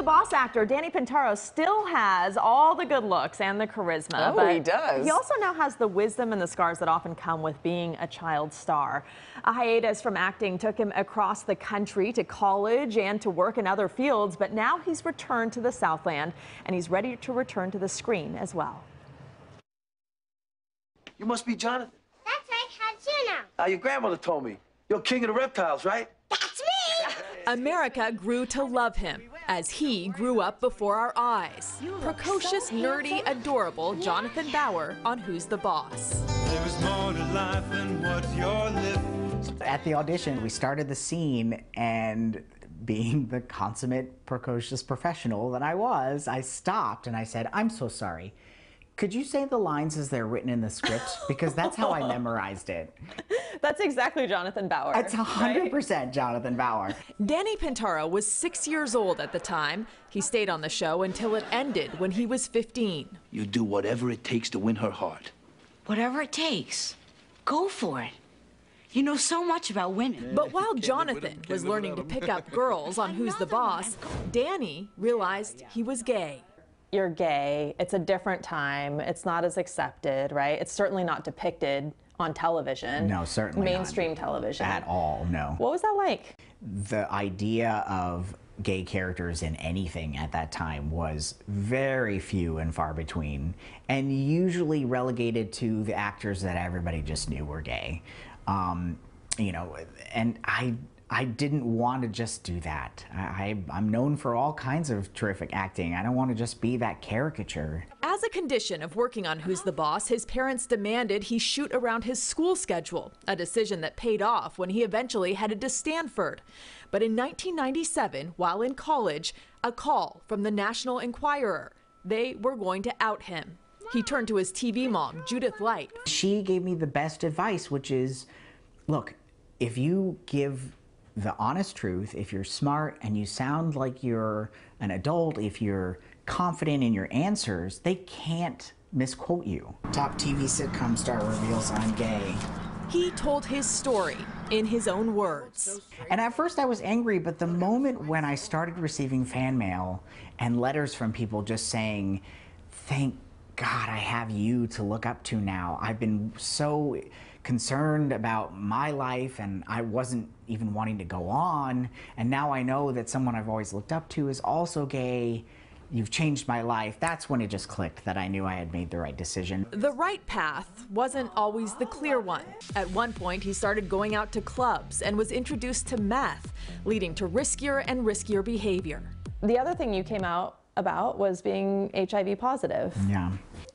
Boss actor Danny Pintauro still has all the good looks and the charisma. Oh, he does. He also now has the wisdom and the scars that often come with being a child star. A hiatus from acting took him across the country to college and to work in other fields, but now he's returned to the Southland and he's ready to return to the screen as well. You must be Jonathan. That's right. How'd you know? Your grandmother told me. You're king of the reptiles, right? That's me! America grew to love him as he grew up before our eyes. Precocious, nerdy, adorable Jonathan Bauer on Who's the Boss. There is more to life than what you're living. At the audition, we started the scene, and being the consummate precocious professional that I was, I stopped and I said, "I'm so sorry. Could you say the lines as they're written in the script?" Because that's how I memorized it. That's exactly Jonathan Bauer. It's 100% Jonathan Bauer. Danny Pintauro was 6 years old at the time. He stayed on the show until it ended when he was 15. You do whatever it takes to win her heart. Whatever it takes. Go for it. You know so much about women. But while Jonathan was learning to pick up girls on Who's the Boss, Danny realized he was gay. You're gay. It's a different time. It's not as accepted, right? It's certainly not depicted on television. No, certainly mainstream not. television. At all, no. What was that like? The idea of gay characters in anything at that time was very few and far between, and usually relegated to the actors that everybody just knew were gay. You know, and I didn't want to just do that. I'm known for all kinds of terrific acting. I don't want to just be that caricature. As a condition of working on Who's the Boss, his parents demanded he shoot around his school schedule, a decision that paid off when he eventually headed to Stanford. But in 1997, while in college, a call from the National Enquirer. They were going to out him. He turned to his TV mom, Judith Light. She gave me the best advice, which is, look, if you give the honest truth, if you're smart and you sound like you're an adult, if you're confident in your answers, they can't misquote you. Top TV sitcom star reveals I'm gay. He told his story in his own words. And at first I was angry, but the moment when I started receiving fan mail and letters from people just saying, "Thank God I have you to look up to now. I've been so concerned about my life and I wasn't even wanting to go on, and now I know that someone I've always looked up to is also gay. You've changed my life." That's when it just clicked that I knew I had made the right decision. The right path wasn't always the clear one. At one point, he started going out to clubs and was introduced to meth, leading to riskier and riskier behavior. The other thing you came out about was being HIV positive. Yeah.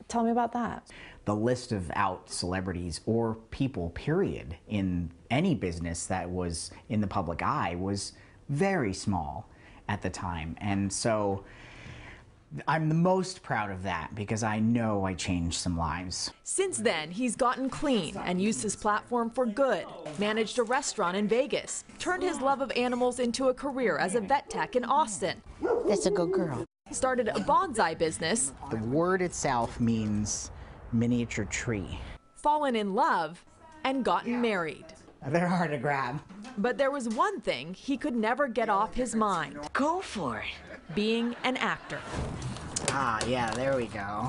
Tell me about that. The list of out celebrities or people, period, in any business that was in the public eye was very small at the time. And so I'm the most proud of that because I know I changed some lives. Since then, he's gotten clean and used his platform for good, managed a restaurant in Vegas, turned his love of animals into a career as a vet tech in Austin. That's a good girl. Started a bonsai business. The word itself means miniature tree. Fallen in love, and gotten married. They're hard to grab. But there was one thing he could never get off his mind. Go for it. Being an actor. Ah, yeah, there we go.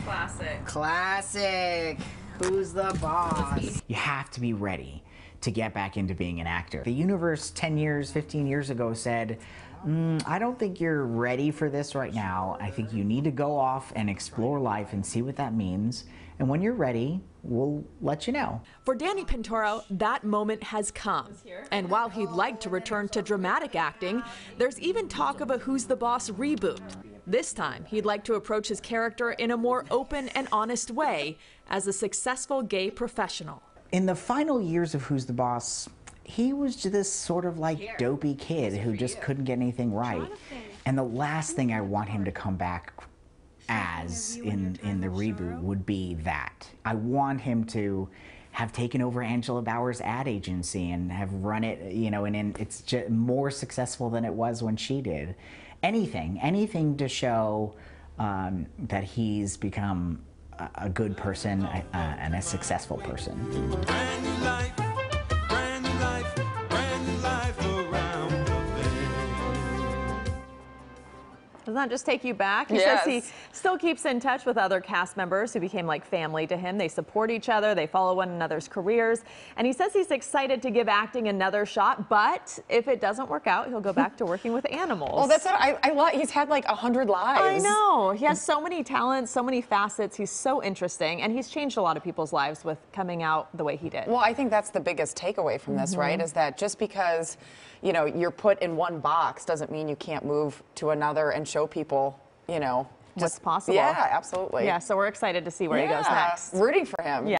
Classic. Classic. Who's the boss? You have to be ready to get back into being an actor. The universe 10 years, 15 years ago said, I don't think you're ready for this right now. I think you need to go off and explore life and see what that means. And when you're ready, we'll let you know. For Danny Pintauro, that moment has come. And while he'd like to return to dramatic acting, there's even talk of a Who's the Boss reboot. This time, he'd like to approach his character in a more open and honest way as a successful gay professional. In the final years of Who's the Boss, he was just this sort of like dopey kid who just couldn't get anything right. And the last thing I want him to come back as in the reboot would be that. I want him to have taken over Angela Bauer's ad agency and have run it, you know, and it's just more successful than it was when she did. Anything to show that he's become a good person and a successful person. Doesn't that just take you back? He Yes. says he still keeps in touch with other cast members who became like family to him. They support each other, they follow one another's careers, and he says he's excited to give acting another shot, but if it doesn't work out, he'll go back to working with animals. Well, that's what I love. He's had like 100 lives. I know. He has so many talents, so many facets. He's so interesting, and he's changed a lot of people's lives with coming out the way he did. Well, I think that's the biggest takeaway from this, right? Is that just because, you know, you're put in one box doesn't mean you can't move to another and show people, you know, What's possible. Yeah, absolutely. Yeah, so we're excited to see where he goes next. Rooting for him. Yeah.